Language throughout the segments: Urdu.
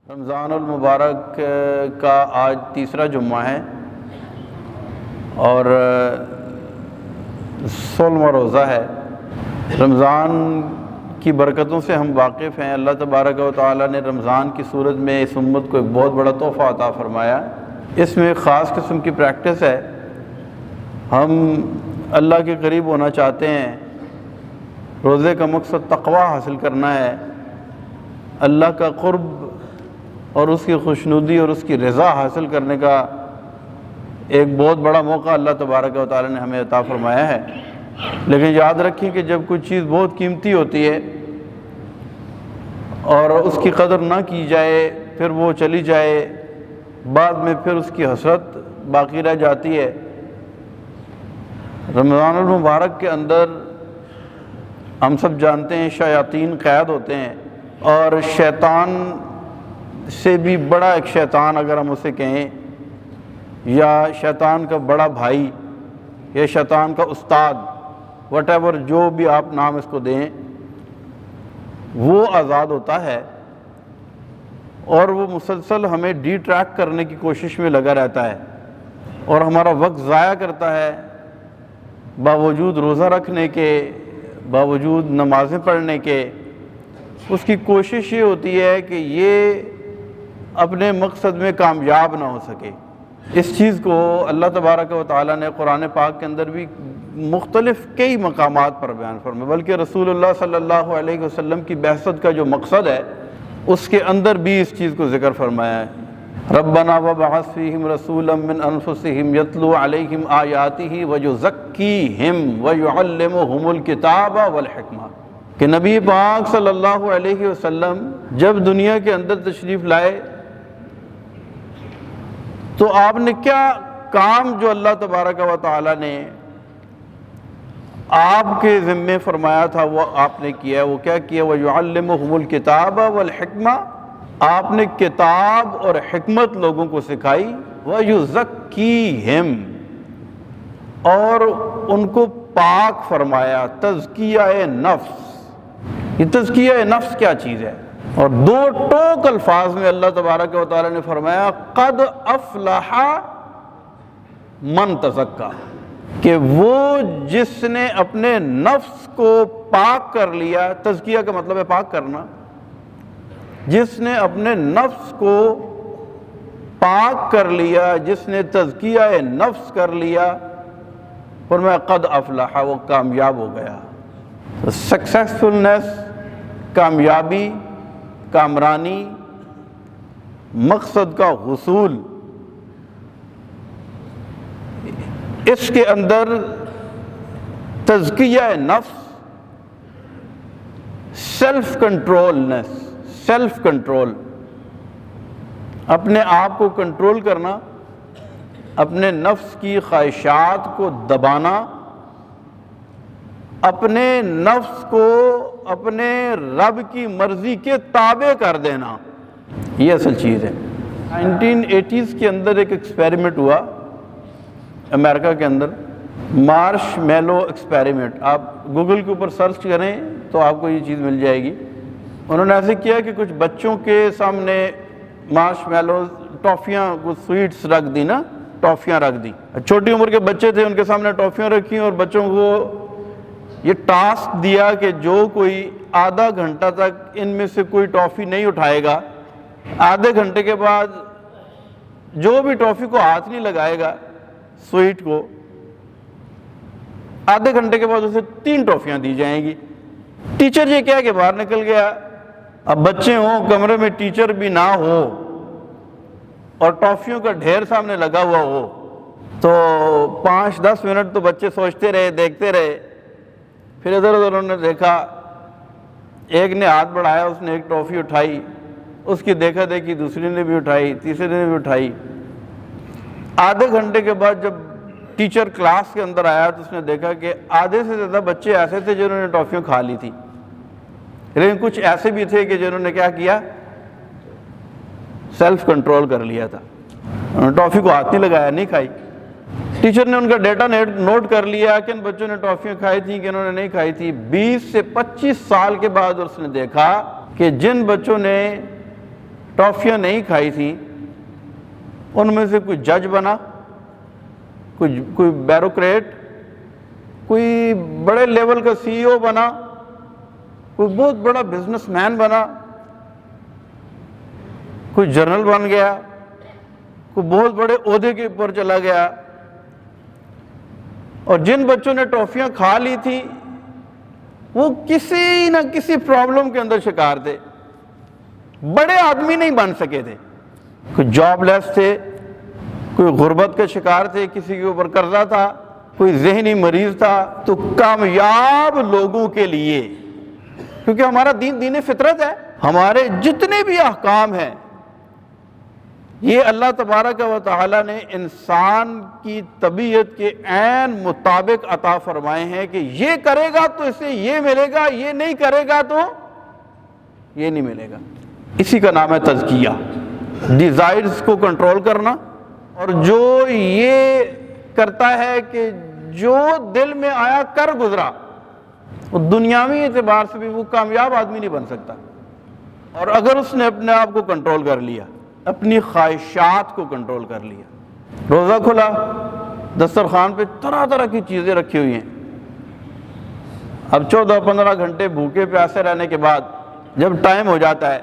رمضان المبارک کا آج تیسرا جمعہ ہے اور 16واں روزہ ہے۔ رمضان کی برکتوں سے ہم واقف ہیں۔ اللہ تبارک و تعالیٰ نے رمضان کی صورت میں اس امت کو ایک بہت بڑا تحفہ عطا فرمایا۔ اس میں ایک خاص قسم کی پریکٹس ہے۔ ہم اللہ کے قریب ہونا چاہتے ہیں۔ روزے کا مقصد تقوی حاصل کرنا ہے، اللہ کا قرب اور اس کی خوشنودی اور اس کی رضا حاصل کرنے کا ایک بہت بڑا موقع اللہ تبارک و تعالیٰ نے ہمیں عطا فرمایا ہے۔ لیکن یاد رکھیں کہ جب کوئی چیز بہت قیمتی ہوتی ہے اور اس کی قدر نہ کی جائے، پھر وہ چلی جائے، بعد میں پھر اس کی حسرت باقی رہ جاتی ہے۔ رمضان المبارک کے اندر ہم سب جانتے ہیں شیاطین قید ہوتے ہیں، اور شیطان سے بھی بڑا ایک شیطان اگر ہم اسے کہیں، یا شیطان کا بڑا بھائی یا شیطان کا استاد، وٹ ایور جو بھی آپ نام اس کو دیں، وہ آزاد ہوتا ہے اور وہ مسلسل ہمیں ڈی ٹریک کرنے کی کوشش میں لگا رہتا ہے اور ہمارا وقت ضائع کرتا ہے۔ باوجود روزہ رکھنے کے، باوجود نمازیں پڑھنے کے، اس کی کوشش یہ ہوتی ہے کہ یہ اپنے مقصد میں کامیاب نہ ہو سکے۔ اس چیز کو اللہ تبارک و تعالیٰ نے قرآن پاک کے اندر بھی مختلف کئی مقامات پر بیان فرمایا، بلکہ رسول اللہ صلی اللہ علیہ وسلم کی بعثت کا جو مقصد ہے اس کے اندر بھی اس چیز کو ذکر فرمایا ہے۔ ربنا وابعث فیہم رسولا من انفسہم یتلو علیہم آیاتہ ویزکیہم ویعلمہم الکتاب والحکمہ، کہ نبی پاک صلی اللہ علیہ وسلم جب دنیا کے اندر تشریف لائے تو آپ نے کیا کام جو اللہ تبارک و تعالیٰ نے آپ کے ذمے فرمایا تھا وہ آپ نے کیا ہے۔ وہ کیا کیا؟ وَيُعَلِّمُهُمُ الْكِتَابَ وَالْحِكْمَةَ، آپ نے کتاب اور حکمت لوگوں کو سکھائی۔ وَيُزَكِّيهِمْ، اور ان کو پاک فرمایا۔ تزکیہ نفس، یہ تزکیہ نفس کیا چیز ہے؟ اور دو ٹوک الفاظ میں اللہ تبارک و تعالیٰ نے فرمایا قد افلح من تزکا، کہ وہ جس نے اپنے نفس کو پاک کر لیا۔ تزکیہ کا مطلب ہے پاک کرنا۔ جس نے اپنے نفس کو پاک کر لیا، جس نے تزکیہ نفس کر لیا، فرمایا قد افلح، وہ کامیاب ہو گیا۔ سکسیسفلنس، کامیابی، کامرانی، مقصد کا حصول، اس کے اندر تزکیہ نفس، سیلف کنٹرولنس، سیلف کنٹرول، اپنے آپ کو کنٹرول کرنا، اپنے نفس کی خواہشات کو دبانا، اپنے نفس کو اپنے رب کی مرضی کے تابع کر دینا، یہ اصل چیز ہے۔ 1980s کے اندر ایک ایکسپیریمنٹ ہوا امریکہ کے اندر، مارش میلو ایکسپیریمنٹ۔ آپ گوگل کے اوپر سرچ کریں تو آپ کو یہ چیز مل جائے گی۔ انہوں نے ایسے کیا کہ کچھ بچوں کے سامنے مارش میلوز، ٹافیاں، کچھ سویٹس رکھ دی نا، ٹافیاں رکھ دی۔ چھوٹی عمر کے بچے تھے، ان کے سامنے ٹافیاں رکھی اور بچوں کو یہ ٹاسک دیا کہ جو کوئی آدھا گھنٹہ تک ان میں سے کوئی ٹافی نہیں اٹھائے گا، آدھے گھنٹے کے بعد جو بھی ٹافی کو ہاتھ نہیں لگائے گا، سویٹ کو، آدھے گھنٹے کے بعد اسے 3 ٹافیاں دی جائیں گی۔ ٹیچر یہ کیا کہ باہر نکل گیا۔ اب بچے ہوں کمرے میں، ٹیچر بھی نہ ہو اور ٹافیوں کا ڈھیر سامنے لگا ہوا ہو، تو 5-10 منٹ تو بچے سوچتے رہے، دیکھتے رہے۔ پھر ادھر ادھر انہوں نے دیکھا، ایک نے ہاتھ بڑھایا، اس نے ایک ٹافی اٹھائی، اس کی دیکھا دیکھی دوسری نے بھی اٹھائی، تیسرے نے بھی اٹھائی۔ آدھے گھنٹے کے بعد جب ٹیچر کلاس کے اندر آیا تو اس نے دیکھا کہ آدھے سے زیادہ بچے ایسے تھے جنہوں نے ٹافیاں کھا لی تھی، لیکن کچھ ایسے بھی تھے کہ جنہوں نے کیا کیا؟ سیلف کنٹرول کر لیا تھا، انہوں نے ٹافی کو ہاتھ نہیں لگایا، نہیں کھائی۔ ٹیچر نے ان کا ڈیٹا نوٹ کر لیا کہ ان بچوں نے ٹافیاں کھائی تھیں کہ انہوں نے نہیں کھائی تھی۔ 20 سے 25 سال کے بعد اس نے دیکھا کہ جن بچوں نے ٹافیاں نہیں کھائی تھیں، ان میں سے کوئی جج بنا، کوئی بیوروکریٹ، کوئی بڑے لیول کا سی ای او بنا، کوئی بہت بڑا بزنس مین بنا، کوئی جنرل بن گیا، کوئی بہت بڑے عہدے کے اوپر چلا گیا۔ اور جن بچوں نے ٹافیاں کھا لی تھی وہ کسی نہ کسی پرابلم کے اندر شکار تھے، بڑے آدمی نہیں بن سکے تھے، کوئی جاب لیس تھے، کوئی غربت کا شکار تھے، کسی کے اوپر قرضہ تھا، کوئی ذہنی مریض تھا۔ تو کامیاب لوگوں کے لیے، کیونکہ ہمارا دین فطرت ہے، ہمارے جتنے بھی احکام ہیں یہ اللہ تبارک و تعالیٰ نے انسان کی طبیعت کے عین مطابق عطا فرمائے ہیں کہ یہ کرے گا تو اسے یہ ملے گا، یہ نہیں کرے گا تو یہ نہیں ملے گا۔ اسی کا نام ہے تزکیہ، ڈیزائرز کو کنٹرول کرنا۔ اور جو یہ کرتا ہے کہ جو دل میں آیا کر گزرا، وہ دنیاوی اعتبار سے بھی وہ کامیاب آدمی نہیں بن سکتا۔ اور اگر اس نے اپنے آپ کو کنٹرول کر لیا، اپنی خواہشات کو کنٹرول کر لیا، روزہ کھلا، دسترخوان پہ طرح طرح کی چیزیں رکھی ہوئی ہیں، اب 14-15 گھنٹے بھوکے پیاسے رہنے کے بعد جب ٹائم ہو جاتا ہے،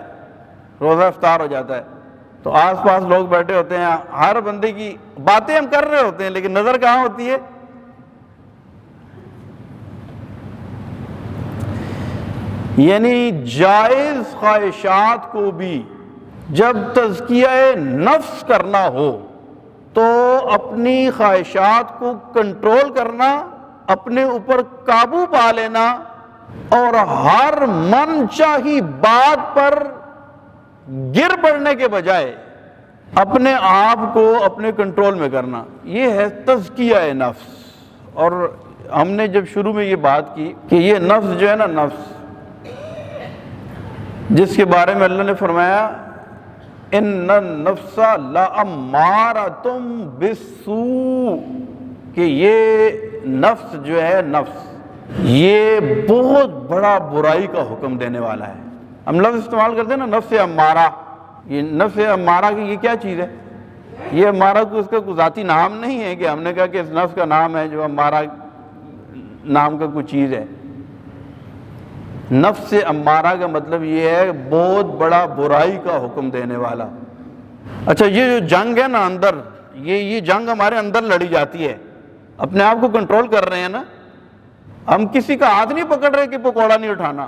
روزہ افطار ہو جاتا ہے، تو آس پاس لوگ بیٹھے ہوتے ہیں، ہر بندے کی باتیں ہم کر رہے ہوتے ہیں لیکن نظر کہاں ہوتی ہے؟ یعنی جائز خواہشات کو بھی جب تزکیہ نفس کرنا ہو تو اپنی خواہشات کو کنٹرول کرنا، اپنے اوپر قابو پا لینا، اور ہر من چاہی بات پر گر پڑنے کے بجائے اپنے آپ کو اپنے کنٹرول میں کرنا، یہ ہے تزکیہ نفس۔ اور ہم نے جب شروع میں یہ بات کی کہ یہ نفس جو ہے نا، نفس جس کے بارے میں اللہ نے فرمایا ان النفس لامارۃ بالسوء، کہ یہ نفس جو ہے، نفس یہ بہت بڑا برائی کا حکم دینے والا ہے۔ ہم لفظ استعمال کرتے ہیں نا نفس امارہ، یہ نفس امارہ کی یہ کیا چیز ہے؟ یہ امارہ کو اس کا کوئی ذاتی نام نہیں ہے کہ ہم نے کہا کہ اس نفس کا نام ہے جو امارہ نام کا کوئی چیز ہے۔ نفس امارہ کا مطلب یہ ہے بہت بڑا برائی کا حکم دینے والا۔ اچھا، یہ جو جنگ ہے نا اندر، یہ جنگ ہمارے اندر لڑی جاتی ہے، اپنے آپ کو کنٹرول کر رہے ہیں نا، ہم کسی کا ہاتھ نہیں پکڑ رہے کہ پکوڑا نہیں اٹھانا،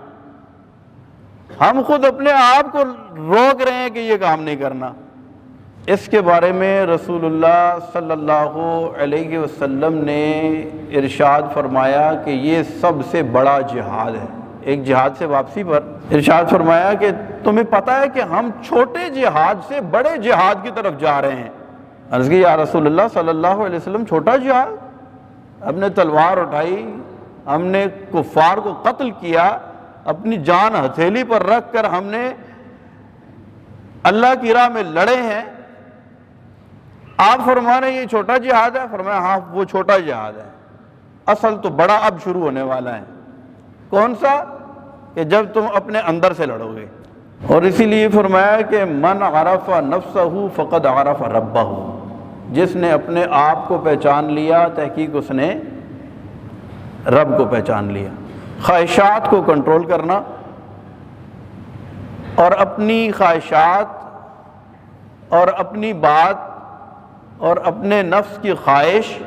ہم خود اپنے آپ کو روک رہے ہیں کہ یہ کام نہیں کرنا۔ اس کے بارے میں رسول اللہ صلی اللہ علیہ وسلم نے ارشاد فرمایا کہ یہ سب سے بڑا جہاد ہے۔ ایک جہاد سے واپسی پر ارشاد فرمایا کہ تمہیں پتہ ہے کہ ہم چھوٹے جہاد سے بڑے جہاد کی طرف جا رہے ہیں۔ عرض کی یا رسول اللہ صلی اللہ علیہ وسلم، چھوٹا جہاد؟ ہم نے تلوار اٹھائی، ہم نے کفار کو قتل کیا، اپنی جان ہتھیلی پر رکھ کر ہم نے اللہ کی راہ میں لڑے ہیں، آپ فرما رہے ہیں یہ چھوٹا جہاد ہے؟ فرمایا ہاں وہ چھوٹا جہاد ہے، اصل تو بڑا اب شروع ہونے والا ہے۔ کون سا؟ کہ جب تم اپنے اندر سے لڑو گے۔ اور اسی لیے فرمایا کہ من عرف نفسہ فقد عرف ربہ، جس نے اپنے آپ کو پہچان لیا تحقیق اس نے رب کو پہچان لیا۔ خواہشات کو کنٹرول کرنا، اور اپنی خواہشات اور اپنی بات اور اپنے نفس کی خواہش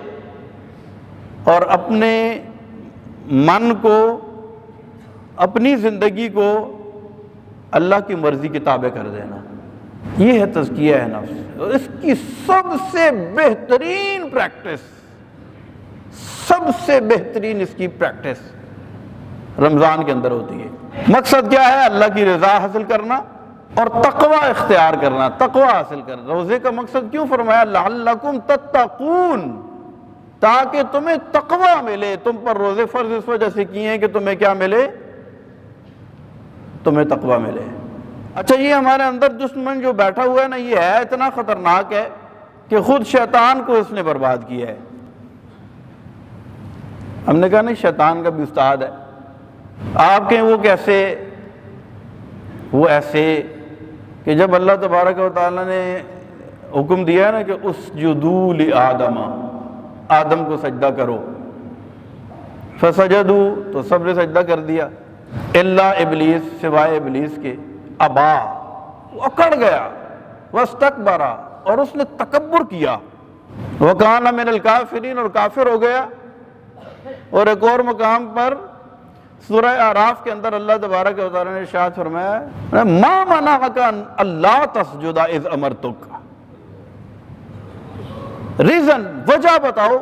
اور اپنے من کو، اپنی زندگی کو اللہ کی مرضی کے تابع کر دینا، یہ ہے تزکیہ نفس۔ اور اس کی سب سے بہترین پریکٹس، سب سے بہترین اس کی پریکٹس رمضان کے اندر ہوتی ہے۔ مقصد کیا ہے؟ اللہ کی رضا حاصل کرنا اور تقوی اختیار کرنا، تقوی حاصل کرنا۔ روزے کا مقصد کیوں فرمایا؟ لعلکم تتقون، تاکہ تمہیں تقوی ملے۔ تم پر روزے فرض اس وجہ سے کیے ہیں کہ تمہیں کیا ملے؟ تمہیں تقوی ملے۔ اچھا، یہ ہمارے اندر دشمن جو بیٹھا ہوا ہے نا، یہ ہے اتنا خطرناک ہے کہ خود شیطان کو اس نے برباد کیا ہے۔ ہم نے کہا نہیں، شیطان کا بھی استاد ہے۔ آپ کہیں وہ کیسے؟ وہ ایسے کہ جب اللہ تبارک و تعالیٰ نے حکم دیا نا کہ اسجدوا لآدم، آدم کو سجدہ کرو، فسجدوا تو سب نے سجدہ کر دیا، الا ابلیس سوائے ابلیس کے، ابا وہ اکڑ گیا، واستکبر اور اس نے تکبر کیا، وکان من الکافرین اور کافر ہو گیا۔ اور ایک اور مقام پر سورہ اعراف کے اندر اللہ تبارک و تعالیٰ نے ارشاد فرمایا ما منعک اللہ تسجد اذ امرتک، ریزن وجہ بتاؤ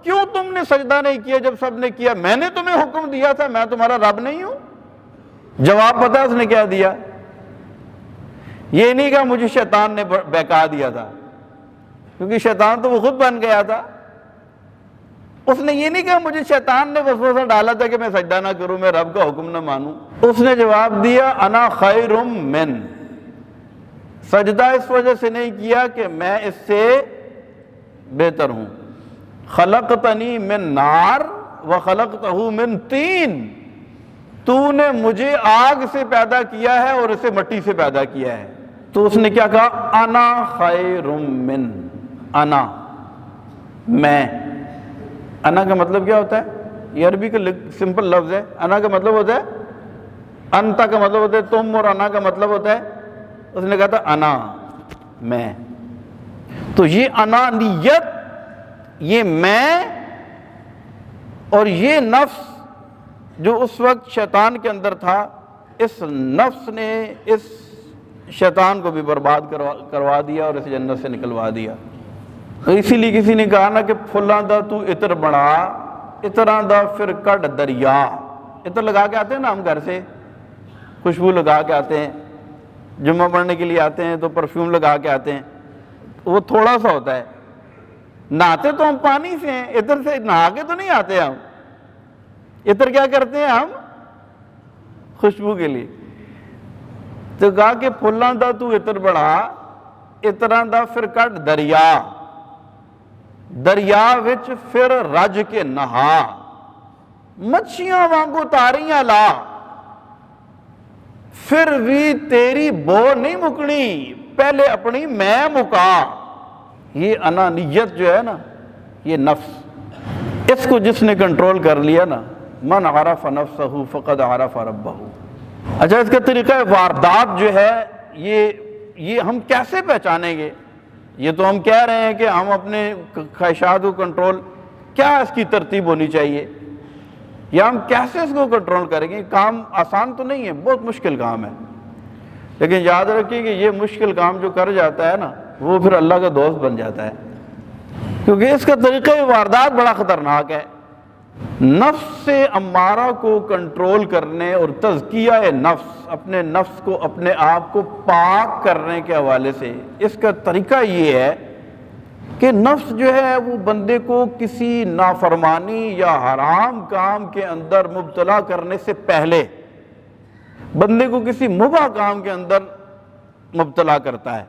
کیوں تم نے سجدہ نہیں کیا جب سب نے کیا، میں نے تمہیں حکم دیا تھا، میں تمہارا رب نہیں ہوں؟ جواب پتہ اس نے کیا دیا؟ یہ نہیں کہا مجھے شیطان نے بہکا دیا تھا، کیونکہ شیطان تو وہ خود بن گیا تھا۔ اس نے یہ نہیں کہا مجھے شیطان نے وسوسہ ڈالا تھا کہ میں سجدہ نہ کروں، میں رب کا حکم نہ مانوں۔ اس نے جواب دیا انا خیر من، سجدہ اس وجہ سے نہیں کیا کہ میں اس سے بہتر ہوں، خلقتنی من نار وخلقتہ من طین، تو نے مجھے آگ سے پیدا کیا ہے اور اسے مٹی سے پیدا کیا ہے۔ تو اس نے کیا کہا انا خیر من، انا میں، انا کا مطلب کیا ہوتا ہے؟ یہ عربی کا سمپل لفظ ہے۔ انا کا مطلب ہوتا ہے، انتا کا مطلب ہوتا ہے تم، اور انا کا مطلب ہوتا ہے، اس نے کہا تھا انا میں۔ تو یہ انانیت، یہ میں اور یہ نفس جو اس وقت شیطان کے اندر تھا، اس نفس نے اس شیطان کو بھی برباد کروا دیا اور اسے جنت سے نکلوا دیا۔ تو اسی لیے کسی نے کہا نا کہ پھلاں دا تو عطر بنا، عطراں دا پھر کڈ دریا۔ عطر لگا کے آتے ہیں نا ہم گھر سے، خوشبو لگا کے آتے ہیں، جمعہ پڑھنے کے لیے آتے ہیں تو پرفیوم لگا کے آتے ہیں، وہ تھوڑا سا ہوتا ہے۔ نہاتے تو ہم پانی سے ہیں، عطر سے نہا کے تو نہیں آتے ہم۔ عطر کیا کرتے ہیں ہم؟ خوشبو کے لیے۔ تو کہا کہ پھلاں دا تو عطر بڑھا، عطراں دا پھر کڈ دریا، دریا وچ پھر رج کے نہا، مچھیاں وانگو تاریاں لا، پھر بھی تیری بو نہیں مکنی، پہلے اپنی میں مکا۔ یہ انانیت جو ہے نا، یہ نفس، اس کو جس نے کنٹرول کر لیا نا، من عرف نفسہ فقد عرف ربہ۔ اچھا، اس کا طریقہ واردات جو ہے یہ ہم کیسے پہچانیں گے؟ یہ تو ہم کہہ رہے ہیں کہ ہم اپنے خواہشات کو کنٹرول، کیا اس کی ترتیب ہونی چاہیے، یا ہم کیسے اس کو کنٹرول کریں گے؟ کام آسان تو نہیں ہے، بہت مشکل کام ہے، لیکن یاد رکھیے کہ یہ مشکل کام جو کر جاتا ہے نا، وہ پھر اللہ کا دوست بن جاتا ہے، کیونکہ اس کا طریقہ واردات بڑا خطرناک ہے۔ نفس سے امارہ کو کنٹرول کرنے اور تزکیہ نفس، اپنے نفس کو، اپنے آپ کو پاک کرنے کے حوالے سے، اس کا طریقہ یہ ہے کہ نفس جو ہے وہ بندے کو کسی نافرمانی یا حرام کام کے اندر مبتلا کرنے سے پہلے بندے کو کسی مباح کام کے اندر مبتلا کرتا ہے۔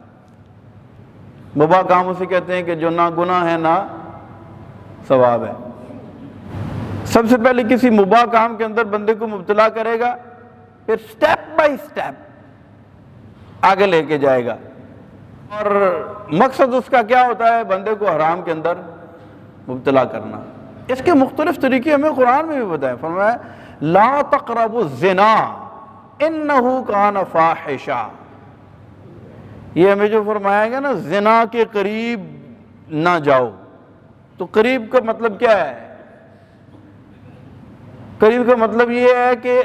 مباح کام اسے کہتے ہیں کہ جو نہ گناہ ہے نہ ثواب ہے۔ سب سے پہلے کسی مباح کام کے اندر بندے کو مبتلا کرے گا، پھر سٹیپ بائی سٹیپ آگے لے کے جائے گا، اور مقصد اس کا کیا ہوتا ہے؟ بندے کو حرام کے اندر مبتلا کرنا۔ اس کے مختلف طریقے ہمیں قرآن میں بھی بتائے، فرمایا لا تقربوا الزنا انہ کان فاحشہ۔ یہ ہمیں جو فرمایا گیا نا، زنا کے قریب نہ جاؤ، تو قریب کا مطلب کیا ہے؟ قریب کا مطلب یہ ہے کہ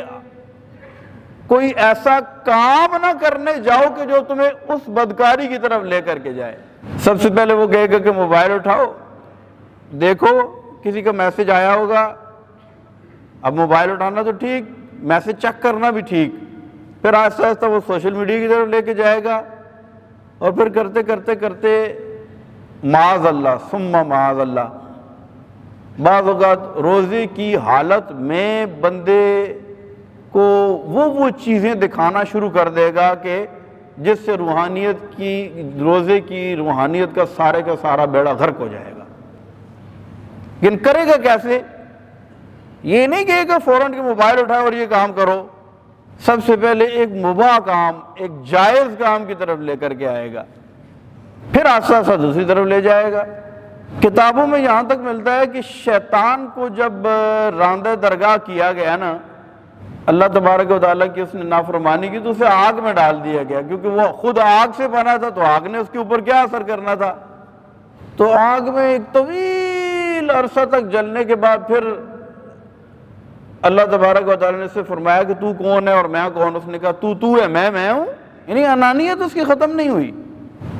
کوئی ایسا کام نہ کرنے جاؤ کہ جو تمہیں اس بدکاری کی طرف لے کر کے جائے۔ سب سے پہلے وہ کہے گا کہ موبائل اٹھاؤ، دیکھو کسی کا میسج آیا ہوگا، اب موبائل اٹھانا تو ٹھیک، میسج چیک کرنا بھی ٹھیک، پھر آہستہ آہستہ وہ سوشل میڈیا کی طرف لے کے جائے گا، اور پھر کرتے کرتے کرتے معاذ اللہ ثم معاذ اللہ، بعض اوقات روزے کی حالت میں بندے کو وہ چیزیں دکھانا شروع کر دے گا کہ جس سے روحانیت کی، روزے کی روحانیت کا سارا بیڑا غرق ہو جائے گا۔ لیکن کرے گا کیسے؟ یہ نہیں کہے گا فوراً کہ موبائل اٹھاؤ اور یہ کام کرو، سب سے پہلے ایک مباح کام، ایک جائز کام کی طرف لے کر کے آئے گا، پھر آہستہ آہستہ دوسری طرف لے جائے گا۔ کتابوں میں یہاں تک ملتا ہے کہ شیطان کو جب راندہ درگاہ کیا گیا نا، اللہ تبارک و تعالیٰ کی اس نے نافرمانی کی تو اسے آگ میں ڈال دیا گیا، کیونکہ وہ خود آگ سے بنا تھا تو آگ نے اس کے اوپر کیا اثر کرنا تھا۔ تو آگ میں ایک طویل عرصہ تک جلنے کے بعد پھر اللہ تبارک و تعالیٰ نے اس سے فرمایا کہ تو کون ہے اور میں کون؟ اس نے کہا تو ہے، میں ہوں، یعنی انانیت اس کی ختم نہیں ہوئی۔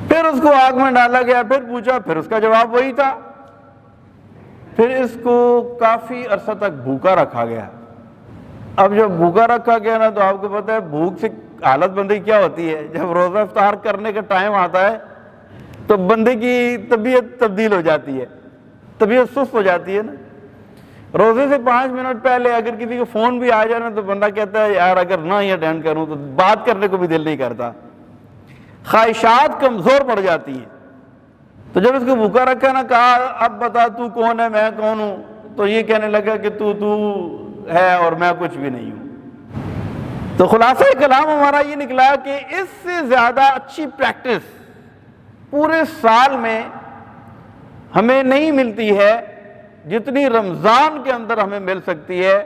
پھر اس کو آگ میں ڈالا گیا، پھر پوچھا، پھر اس کا جواب وہی تھا۔ پھر اس کو کافی عرصہ تک بھوکا رکھا گیا۔ اب جب بھوکا رکھا گیا نا تو آپ کو پتہ ہے بھوک سے حالت بندے کی کیا ہوتی ہے، جب روزہ افطار کرنے کا ٹائم آتا ہے تو بندے کی طبیعت تبدیل ہو جاتی ہے، طبیعت سست ہو جاتی ہے نا۔ روزے سے 5 منٹ پہلے اگر کسی کو فون بھی آ جائے نا تو بندہ کہتا ہے یار اگر نہ ہی اٹینڈ کروں تو بات کرنے کو بھی دل نہیں کرتا، خواہشات کمزور پڑ جاتی ہیں۔ تو جب اس کو بھوکا رکھا نا، کہا اب بتا تو کون ہے، میں کون ہوں، تو یہ کہنے لگا کہ تو ہے اور میں کچھ بھی نہیں ہوں۔ تو خلاصہ کلام ہمارا یہ نکلا کہ اس سے زیادہ اچھی پریکٹس پورے سال میں ہمیں نہیں ملتی ہے جتنی رمضان کے اندر ہمیں مل سکتی ہے،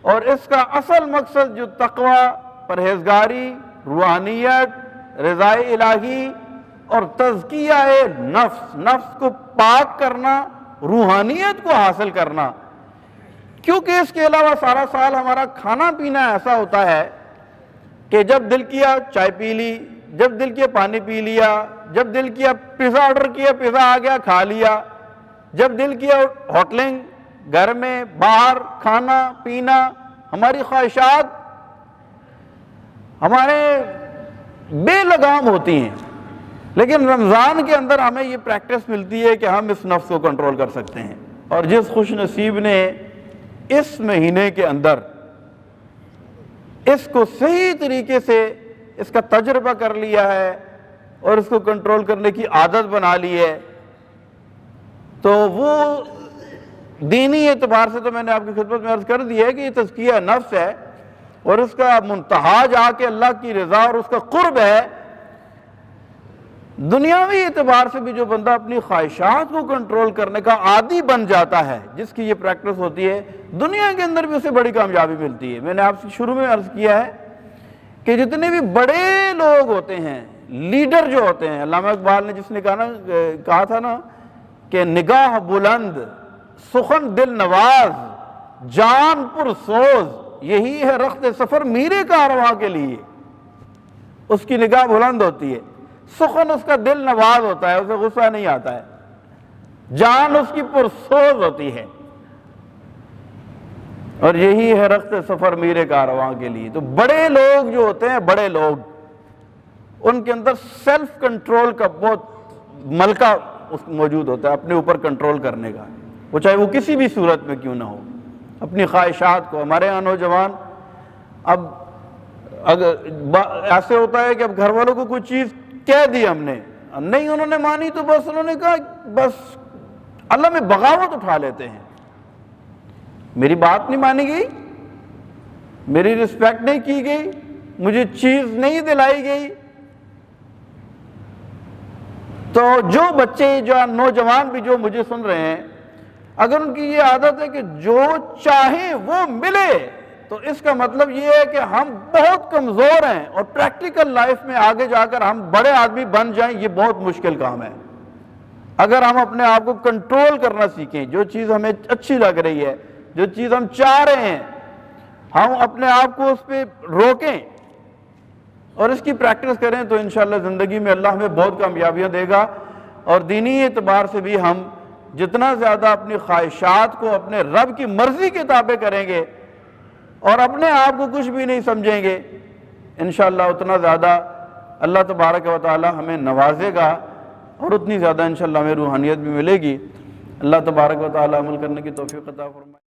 اور اس کا اصل مقصد جو تقوی، پرہیزگاری، روحانیت، رضا الہی اور تزکیہ نفس کو پاک کرنا، روحانیت کو حاصل کرنا، کیونکہ اس کے علاوہ سارا سال ہمارا کھانا پینا ایسا ہوتا ہے کہ جب دل کیا چائے پی لی، جب دل کیا پانی پی لیا، جب دل کیا پیزا آرڈر کیا، پیزا آ گیا کھا لیا، جب دل کیا ہوٹلنگ، گھر میں باہر کھانا پینا، ہماری خواہشات ہمارے بے لگام ہوتی ہیں۔ لیکن رمضان کے اندر ہمیں یہ پریکٹس ملتی ہے کہ ہم اس نفس کو کنٹرول کر سکتے ہیں، اور جس خوش نصیب نے اس مہینے کے اندر اس کو صحیح طریقے سے اس کا تجربہ کر لیا ہے اور اس کو کنٹرول کرنے کی عادت بنا لی ہے، تو وہ دینی اعتبار سے تو میں نے آپ کی خدمت میں عرض کر دی ہے کہ یہ تزکیہ نفس ہے، اور اس کا منتہا جا کے اللہ کی رضا اور اس کا قرب ہے۔ دنیاوی اعتبار سے بھی جو بندہ اپنی خواہشات کو کنٹرول کرنے کا عادی بن جاتا ہے، جس کی یہ پریکٹس ہوتی ہے، دنیا کے اندر بھی اسے بڑی کامیابی ملتی ہے۔ میں نے آپ سے شروع میں عرض کیا ہے کہ جتنے بھی بڑے لوگ ہوتے ہیں، لیڈر جو ہوتے ہیں، علامہ اقبال نے جس نے کہا تھا نا کہ نگاہ بلند، سخن دل نواز، جان پر سوز، یہی ہے رخت سفر میرے کارواں کے لیے۔ اس کی نگاہ بلند ہوتی ہے، سخن اس کا دل نواز ہوتا ہے، اسے غصہ نہیں آتا ہے، جان اس کی پرسوز ہوتی ہے، اور یہی ہے رخت سفر میرے کارواں کے لیے۔ تو بڑے لوگ جو ہوتے ہیں، بڑے لوگ، ان کے اندر سیلف کنٹرول کا بہت ملکہ موجود ہوتا ہے، اپنے اوپر کنٹرول کرنے کا، وہ چاہے وہ کسی بھی صورت میں کیوں نہ ہو، اپنی خواہشات کو۔ ہمارے یہاں نوجوان اب اگر ایسے ہوتا ہے کہ اب گھر والوں کو کوئی چیز کہہ دی ہم نے، نہیں انہوں نے مانی تو بس انہوں نے کہا بس اللہ میں بغاوت اٹھا لیتے ہیں، میری بات نہیں مانی گئی، میری رسپیکٹ نہیں کی گئی، مجھے چیز نہیں دلائی گئی۔ تو جو بچے، جو نوجوان بھی جو مجھے سن رہے ہیں، اگر ان کی یہ عادت ہے کہ جو چاہیں وہ ملے، تو اس کا مطلب یہ ہے کہ ہم بہت کمزور ہیں، اور پریکٹیکل لائف میں آگے جا کر ہم بڑے آدمی بن جائیں یہ بہت مشکل کام ہے۔ اگر ہم اپنے آپ کو کنٹرول کرنا سیکھیں، جو چیز ہمیں اچھی لگ رہی ہے، جو چیز ہم چاہ رہے ہیں، ہم اپنے آپ کو اس پہ روکیں اور اس کی پریکٹس کریں، تو انشاءاللہ زندگی میں اللہ ہمیں بہت کامیابیاں دے گا۔ اور دینی اعتبار سے بھی ہم جتنا زیادہ اپنی خواہشات کو اپنے رب کی مرضی کے تابع کریں گے اور اپنے آپ کو کچھ بھی نہیں سمجھیں گے، انشاءاللہ اتنا زیادہ اللہ تبارک و تعالی ہمیں نوازے گا، اور اتنی زیادہ انشاءاللہ ہمیں روحانیت بھی ملے گی۔ اللہ تبارک و تعالی عمل کرنے کی توفیق عطا فرمائے۔